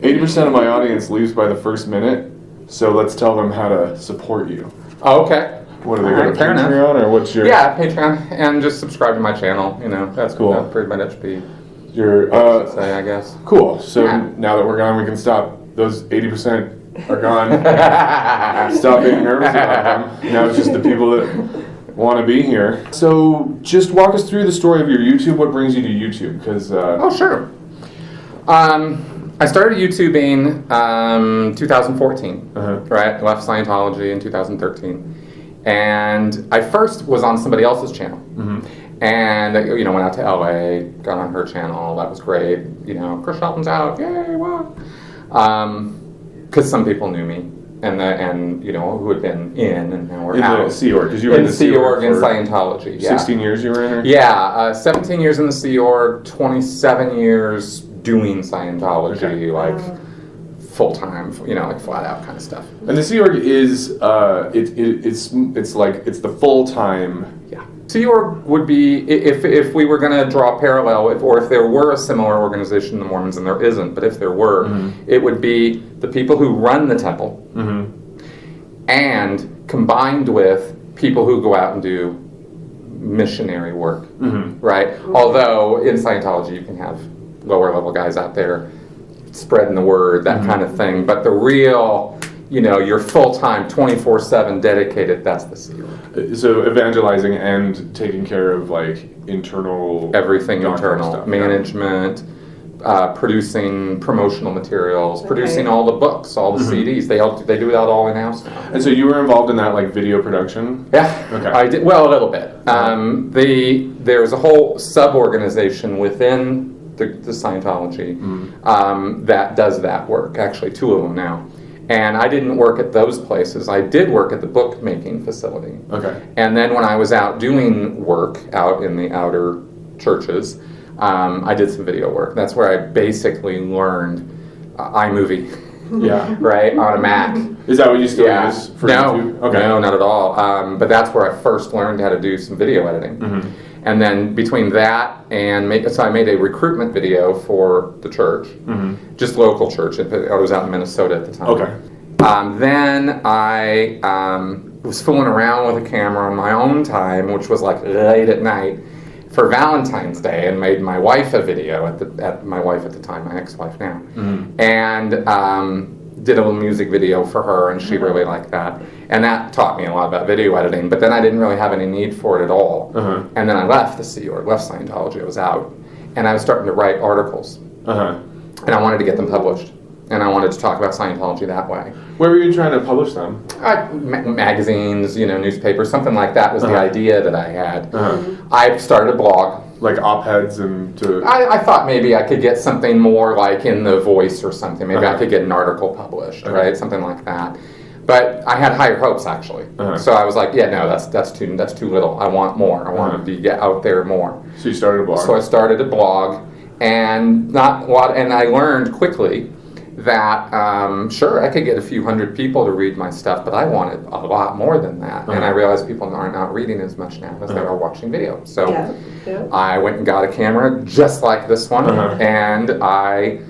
80% of my audience leaves by the first minute, so let's tell them how to support you. Oh, okay. What are they going to Patreon or what's your? Yeah, Patreon, and just subscribe to my channel. That's cool. That'd pretty much be Your say, I guess. Cool. So now that we're gone, we can stop. Those 80% are gone. Stop being nervous about them. Now it's just the people that want to be here. So just walk us through the story of your YouTube. What brings you to YouTube? Because oh, sure. I started YouTubing 2014, right? Left Scientology in 2013. And I first was on somebody else's channel. And, went out to LA, got on her channel. That was great. Chris Shelton's out. Yay, what? Because some people knew me. And who had been in, and now we're out. In the Sea Org, because you were in the Sea Org in Scientology. Yeah. 16 years you were in there? Yeah, 17 years in the Sea Org, 27 years doing Scientology, like full-time, like flat-out kind of stuff. And the Sea Org is, it's the full-time... Yeah. Sea Org would be, if we were going to draw a parallel, if there were a similar organization, the Mormons, and there isn't, but if there were, it would be the people who run the temple, and combined with people who go out and do missionary work, right? Although in Scientology you can have lower level guys out there spreading the word, that kind of thing, but the real, your full-time 24/7 dedicated, that's the Sea Org. So evangelizing and taking care of internal everything, internal stuff, management, producing promotional materials, producing all the books, all the CDs. They do that all in-house now. And so you were involved in that video production? Yeah, okay. I did. Well, a little bit. There's a whole sub-organization within the Scientology that does that work. Actually, 2 of them now. And I didn't work at those places. I did work at the bookmaking facility. Okay. And then when I was out doing work out in the outer churches, I did some video work. That's where I basically learned iMovie. Yeah. Right, on a Mac. Is that what you still use for YouTube? Okay. No, not at all. But that's where I first learned how to do some video editing. And then between that and so I made a recruitment video for the church, just local church. I was out in Minnesota at the time. Okay. Then I was fooling around with a camera on my own time, which was late at night, for Valentine's Day, and made my wife a video at my wife at the time, my ex-wife now, and did a little music video for her, and she really liked that. And that taught me a lot about video editing, but then I didn't really have any need for it at all. And then I left the Sea Org, left Scientology, I was out, and I was starting to write articles. And I wanted to get them published, and I wanted to talk about Scientology that way. Where were you trying to publish them? Magazines, newspapers, something like that was the idea that I had. I started a blog. Like op-eds and to... I thought maybe I could get something more like in The Voice or something. Maybe I could get an article published, right? Something like that. But I had higher hopes, actually. So I was like, yeah, no, that's too little. I want more. I want to be out there more. So you started a blog. So I started a blog, and I learned quickly that sure, I could get a few hundred people to read my stuff, but I wanted a lot more than that. And I realized people are not reading as much now as they are watching video. So I went and got a camera just like this one, and I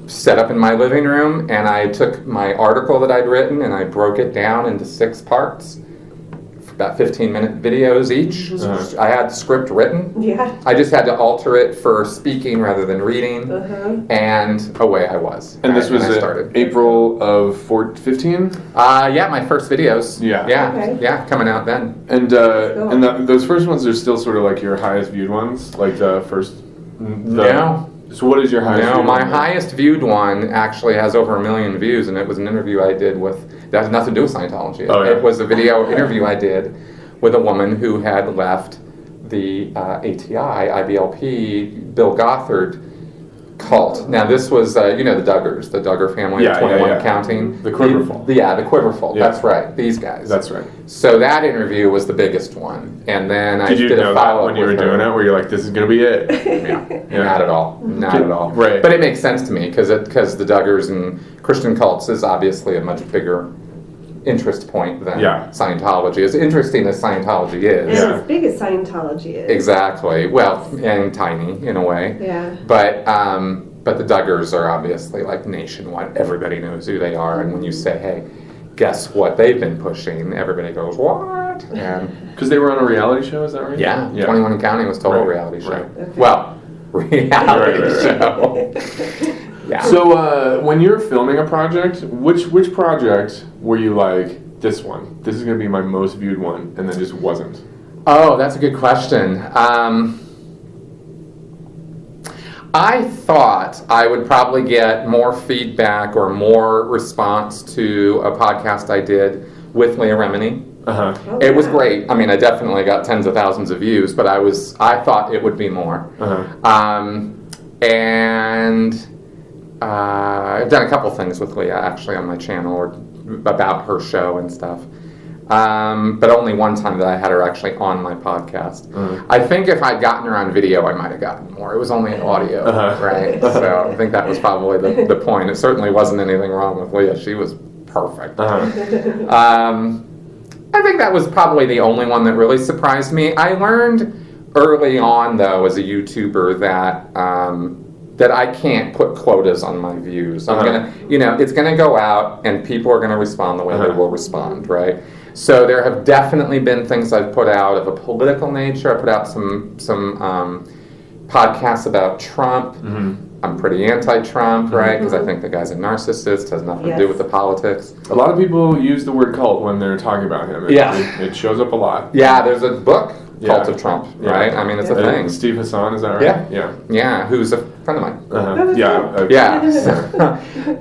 set up in my living room, and I took my article that I'd written and I broke it down into 6 parts, about 15-minute videos each. I had the script written. I just had to alter it for speaking rather than reading, and away I was. And this was April of 15? Yeah, my first videos. Yeah, coming out then. And those first ones are still sort of like your highest viewed ones, like the first. No. So what is your highest? No, my highest viewed one actually has over 1 million views, and it was an interview I did that has nothing to do with Scientology. It was a video interview I did with a woman who had left the ATI, IBLP, Bill Gothard cult. Now this was, the Duggars, the Duggar family of 21 Counting. The Quiverful. The Quiverful, that's right, these guys. That's right. So that interview was the biggest one. And then I did a follow-up with her. Did you know that when you were doing it, where you're like, this is going to be it? Not at all. Not at all. Right. But it makes sense to me, because the Duggars and Christian cults is obviously a much bigger interest point than Scientology. As interesting as Scientology is. And as big as Scientology is. Exactly. Well, and tiny in a way. Yeah. But But the Duggars are obviously like nationwide. Everybody knows who they are, and when you say, "Hey, guess what they've been pushing?" Everybody goes, "What?" And Because they were on a reality show, is that right? yeah, 21 and Counting was total reality show. Right. Okay. Well, reality Right. show. Yeah. So when you're filming a project, which project were you like, this is going to be my most viewed one, and then just wasn't? Oh, that's a good question. I thought I would probably get more feedback or more response to a podcast I did with Leah Remini. Uh-huh. Oh, It was yeah. great. I mean, I definitely got tens of thousands of views, but I thought it would be more. Uh-huh. And I've done a couple things with Leah actually on my channel or about her show and stuff. But only one time that I had her actually on my podcast. I think if I'd gotten her on video, I might have gotten more. It was only audio, right? So I think that was probably the point. It certainly wasn't anything wrong with Leah. She was perfect. I think that was probably the only one that really surprised me. I learned early on, though, as a YouTuber, that that I can't put quotas on my views. I'm gonna, it's gonna go out, and people are gonna respond the way they will respond, right? So there have definitely been things I've put out of a political nature. I put out some podcasts about Trump. I'm pretty anti-Trump, right? Because I think the guy's a narcissist, has nothing to do with the politics. A lot of people use the word cult when they're talking about him. It shows up a lot. Yeah, there's a book, Cult of Trump, right? I mean, it's a thing. Steve Hassan, is that right? Yeah, who's a friend of mine.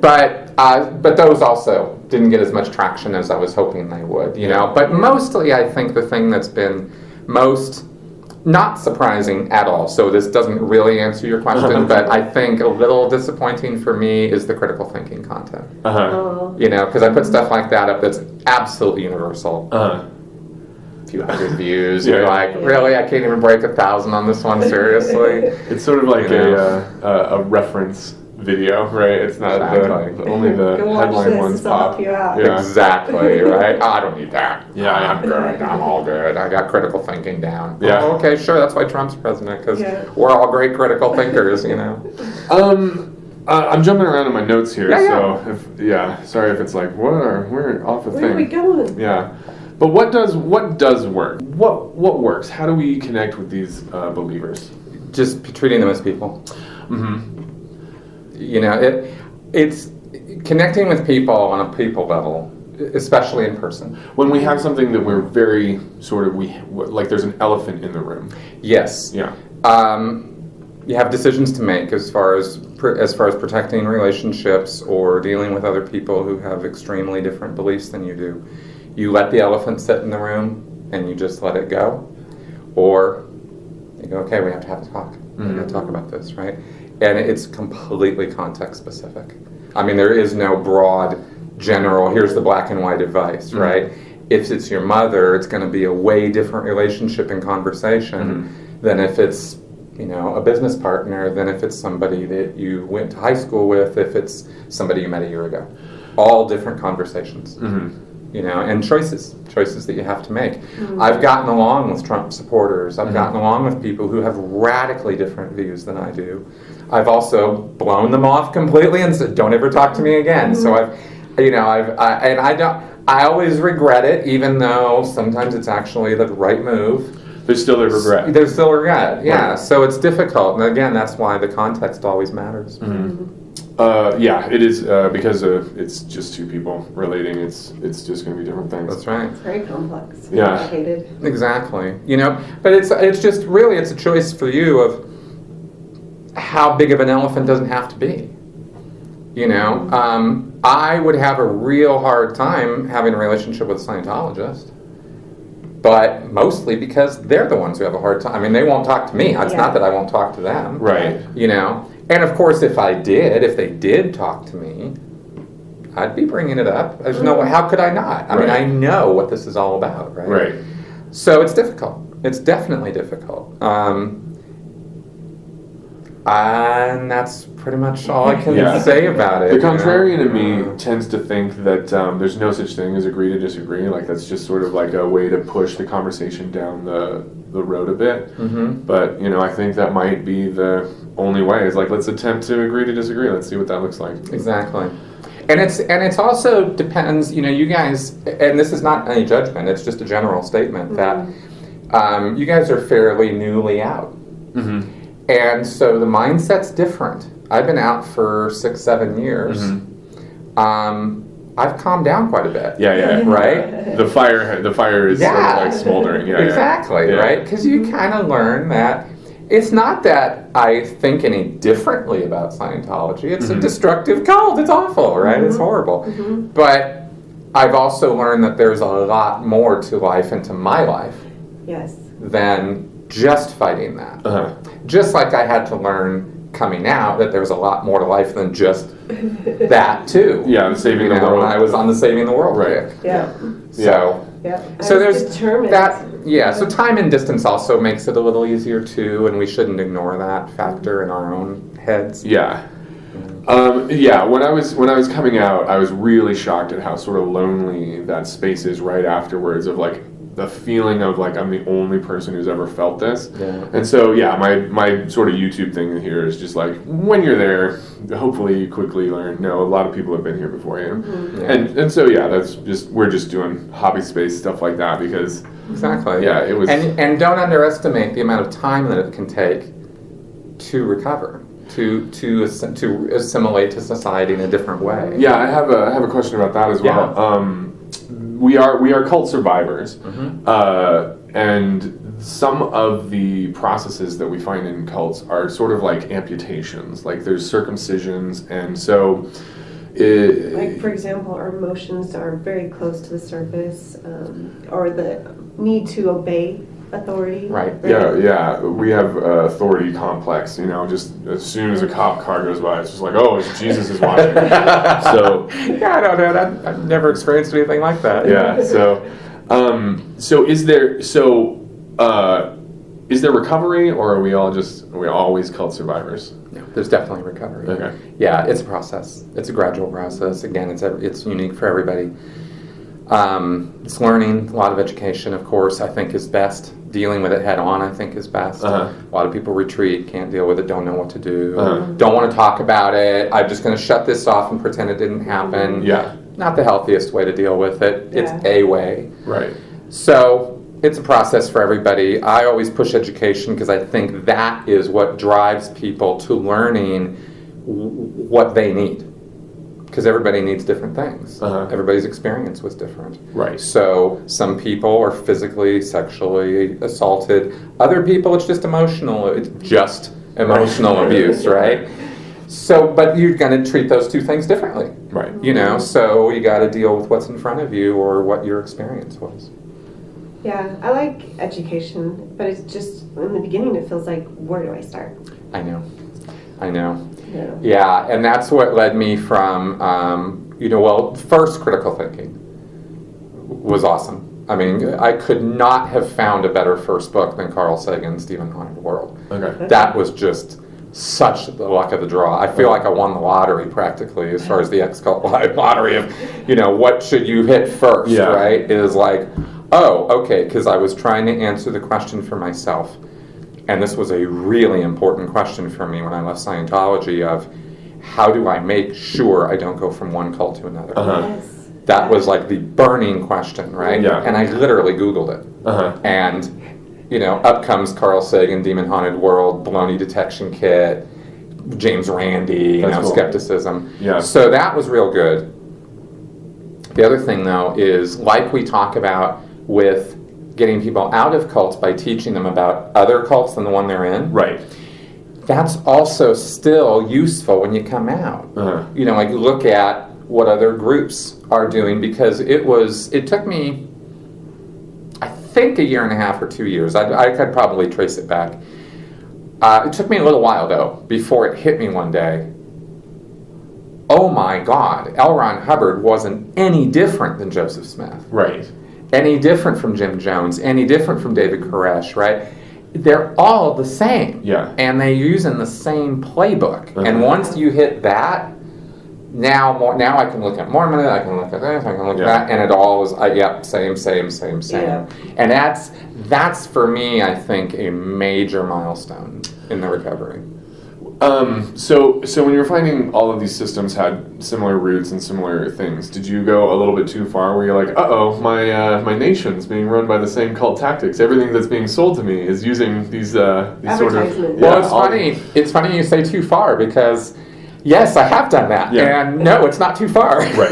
But those also didn't get as much traction as I was hoping they would, you know. But mostly, I think the thing that's been most not surprising at all, so this doesn't really answer your question, but I think a little disappointing for me is the critical thinking content. You know, because I put stuff like that up that's absolutely universal. A few hundred views, you're like, really? I can't even break 1,000 on this one, seriously? It's sort of like a reference video, right? It's not only the headline ones pop. Exactly, right? Oh, I don't need that. Yeah, I'm good. I'm all good. I got critical thinking down. Yeah. Oh, okay, sure. That's why Trump's president, because we're all great critical thinkers, you know. I'm jumping around in my notes here, Yeah, so sorry if it's like we're off the thing. Where are we going? Yeah, but what does work? What works? How do we connect with these believers? Just treating them as people. You know, it's connecting with people on a people level, especially in person. When we have something that we're very like there's an elephant in the room. Yes. Yeah. You have decisions to make as far as protecting relationships or dealing with other people who have extremely different beliefs than you do. You let the elephant sit in the room and you just let it go, or you go, okay, we have to have a talk. We have to talk about this, right? And it's completely context specific. I mean, there is no broad, general, here's the black and white advice, right? If it's your mother, it's going to be a way different relationship and conversation than if it's, a business partner, than if it's somebody that you went to high school with, if it's somebody you met a year ago. All different conversations, and choices that you have to make. I've gotten along with Trump supporters. I've gotten along with people who have radically different views than I do. I've also blown them off completely and said, "Don't ever talk to me again." So I always regret it, even though sometimes it's actually the right move. There's still a regret. There's still a regret, yeah. Right. So it's difficult, and again, that's why the context always matters. It is because it's just two people relating. It's just going to be different things. That's right. It's very complex. Yeah. Complicated. Exactly. But it's just really it's a choice for you of how big of an elephant doesn't have to be. I would have a real hard time having a relationship with a Scientologist, but mostly because they're the ones who have a hard time. I mean, they won't talk to me. It's not that I won't talk to them. Right. And of course, if they did talk to me, I'd be bringing it up. There's no way. How could I not? I mean, I know what this is all about, right? Right. So it's difficult. It's definitely difficult. And that's pretty much all I can say about it. The contrarian in me tends to think that there's no such thing as agree to disagree. Like that's just sort of like a way to push the conversation down the road a bit. But I think that might be the only way is like, let's attempt to agree to disagree. Let's see what that looks like. Exactly. And it's also depends, you guys, and this is not any judgment, it's just a general statement that you guys are fairly newly out. Mm-hmm. And so the mindset's different. I've been out for 6-7 years. I've calmed down quite a bit. Yeah. Right? The fire is sort of like smoldering. Yeah, exactly, right? Because you kind of learn that it's not that I think any differently about Scientology. It's a destructive cult. It's awful, right? It's horrible. But I've also learned that there's a lot more to life and to my life than just fighting that. Just like I had to learn coming out that there's a lot more to life than just that too. Yeah, saving the world. When I was on the Saving the World right. kick. Yeah. So there's determined. that. Yeah. So time and distance also makes it a little easier too, and we shouldn't ignore that factor in our own heads. Yeah. When I was coming out, I was really shocked at how sort of lonely that space is right afterwards, of like the feeling of like I'm the only person who's ever felt this. And so my sort of YouTube thing here is just like, when you're there, hopefully you quickly learn, no, a lot of people have been here before you. And so that's just, we're just doing hobby space stuff like that because it was, and don't underestimate the amount of time that it can take to recover, to assimilate to society in a different way. Yeah, I have a question about that as well. We are cult survivors, and some of the processes that we find in cults are sort of like amputations. Like there's circumcisions, and so like for example, our emotions are very close to the surface, or the need to obey authority. Right. Yeah. We have authority complex. Just as soon as a cop car goes by, it's just like, oh, Jesus is watching. So I don't know. I've never experienced anything like that. Yeah. So is there recovery, or are we always cult survivors? No, there's definitely recovery. Okay. Yeah, it's a process. It's a gradual process. Again, it's unique for everybody. It's learning, a lot of education, of course, I think is best. Dealing with it head on, I think, is best. A lot of people retreat, can't deal with it, don't know what to do, don't want to talk about it. I'm just going to shut this off and pretend it didn't happen. Yeah. Not the healthiest way to deal with it. It's a way. Right. So it's a process for everybody. I always push education because I think that is what drives people to learning what they need. Because everybody needs different things. Everybody's experience was different. Right. So some people are physically, sexually assaulted. Other people, it's just emotional. It's just emotional abuse, right? So, but you're going to treat those two things differently. Right. So you got to deal with what's in front of you or what your experience was. Yeah, I like education, but it's just, in the beginning it feels like, where do I start? I know. Yeah, and that's what led me from, first critical thinking was awesome. I mean, I could not have found a better first book than Carl Sagan's Demon Haunted World. Okay. That was just such the luck of the draw. I feel like I won the lottery practically as far as the X-Cult lottery of, what should you hit first, right? It is like, oh, okay, because I was trying to answer the question for myself. And this was a really important question for me when I left Scientology of how do I make sure I don't go from one cult to another? Yes. That was like the burning question, right? Yeah. And I literally Googled it. And, up comes Carl Sagan, Demon Haunted World, Baloney Detection Kit, James Randi, Cool. skepticism. Yeah. So that was real good. The other thing, though, is like we talk about with getting people out of cults by teaching them about other cults than the one they're in. Right. That's also still useful when you come out. Like look at what other groups are doing, because it took me, I think, 1.5 years or 2 years. I could probably trace it back. It took me a little while, though, before it hit me one day. Oh my God, L. Ron Hubbard wasn't any different than Joseph Smith. Right. Any different from Jim Jones, any different from David Koresh, right? They're all the same. Yeah. And they use in the same playbook. And once you hit that, now I can look at Mormon, I can look at this, I can look at that, and it all is, same. Yeah. And that's for me, I think, a major milestone in the recovery. So when you were finding all of these systems had similar roots and similar things, did you go a little bit too far where you're like, uh-oh, my nation's being run by the same cult tactics. Everything that's being sold to me is using these sort of... Advertisement. Well, it's funny. It's funny you say too far because, yes, I have done that. Yeah. And no, it's not too far. Right.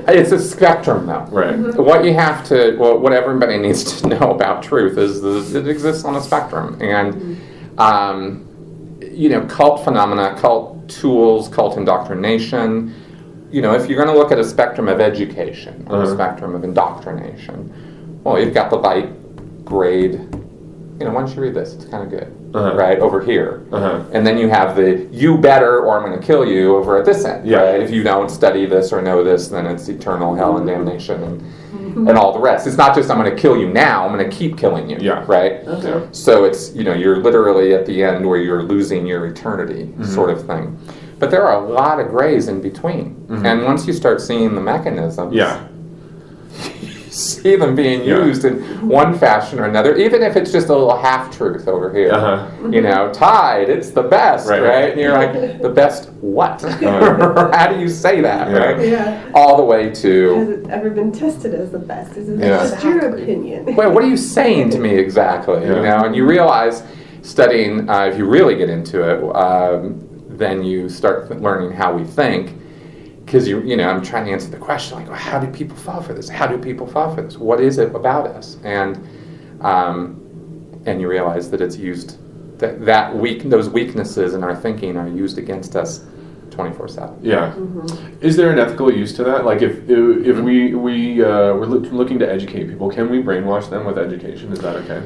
It's a spectrum, though. Right. What you have to, what everybody needs to know about truth is that it exists on a spectrum. And, cult phenomena, cult tools, cult indoctrination, if you're going to look at a spectrum of education or a spectrum of indoctrination, well, you've got the light grade, why don't you read this? It's kind of good, right, over here. And then you have the you better or I'm going to kill you over at this end, right? If you don't study this or know this, then it's eternal hell and damnation and all the rest. It's not just I'm going to kill you now, I'm going to keep killing you, right? So it's, you're literally at the end where you're losing your eternity sort of thing. But there are a lot of grays in between. And once you start seeing the mechanisms, you see them being used in one fashion or another, even if it's just a little half-truth over here. Tide, it's the best, right? And you're like, the best what? How do you say that, right? All the way to... Has it ever been tested as the best? Is it just your opinion? Well, what are you saying to me exactly? And you realize, studying, if you really get into it, then you start learning how we think. Because I'm trying to answer the question, like, well, how do people fall for this? How do people fall for this? What is it about us? And you realize that it's used, those weaknesses in our thinking are used against us 24/7. Yeah. Is there an ethical use to that? Like, if we're looking to educate people, can we brainwash them with education? Is that okay?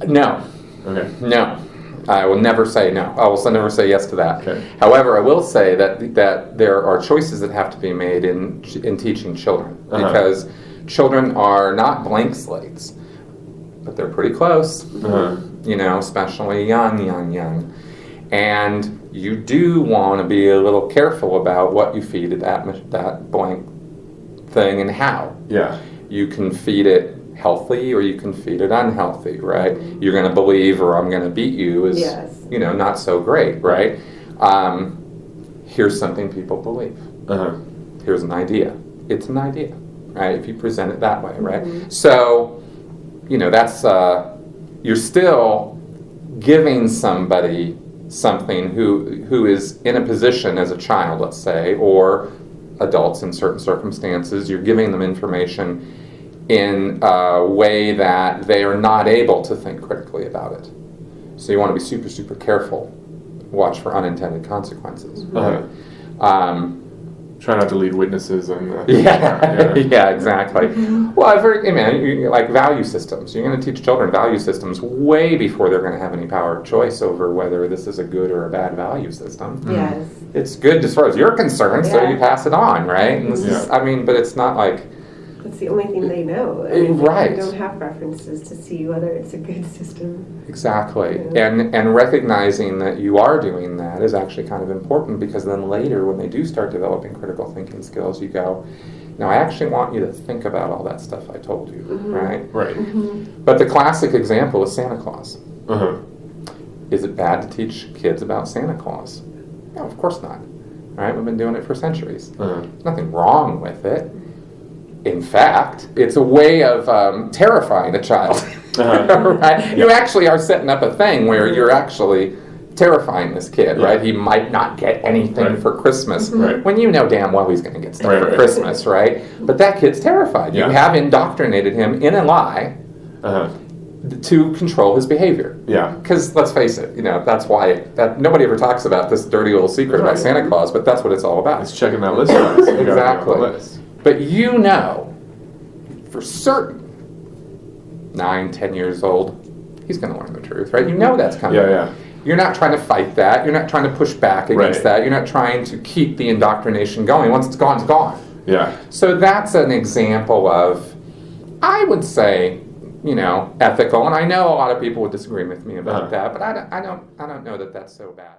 No. Okay. No. I will never say no. I will never say yes to that. Okay. However, I will say that there are choices that have to be made in teaching children because children are not blank slates, but they're pretty close. Especially young, and you do want to be a little careful about what you feed that blank thing and how. Yeah. You can feed it healthy or you can feed it unhealthy, right? You're going to believe or I'm going to beat you is, not so great, right? Here's something people believe. Here's an idea. It's an idea, right? If you present it that way, right? So, that's, you're still giving somebody something who is in a position as a child, let's say, or adults in certain circumstances, you're giving them information in a way that they are not able to think critically about it. So you want to be super, super careful. Watch for unintended consequences. Try not to lead witnesses and... yeah, exactly. Well, I've heard, like value systems. You're going to teach children value systems way before they're going to have any power of choice over whether this is a good or a bad value system. Yes. It's good as far as you're concerned, so you pass it on, right? And this is, but it's not like... It's the only thing they know. Right. They don't have references to see whether it's a good system. Exactly. And recognizing that you are doing that is actually kind of important because then later when they do start developing critical thinking skills, you go, now I actually want you to think about all that stuff I told you, right? Right. But the classic example is Santa Claus. Is it bad to teach kids about Santa Claus? No, of course not. Right? We've been doing it for centuries. There's nothing wrong with it. In fact, it's a way of terrifying a child. Right? You actually are setting up a thing where you're actually terrifying this kid, right? He might not get anything for Christmas when you know damn well he's going to get stuff for Christmas, right? But that kid's terrified. You have indoctrinated him in a lie to control his behavior. Yeah. Because let's face it, that's why nobody ever talks about this dirty little secret about Santa Claus, but that's what it's all about. It's checking that list. Exactly. But for certain, 9, 10 years old, he's going to learn the truth, right? You know that's coming. You're not trying to fight that. You're not trying to push back against that. You're not trying to keep the indoctrination going. Once it's gone, it's gone. Yeah. So that's an example of, I would say, ethical. And I know a lot of people would disagree with me about that, but I don't know that that's so bad.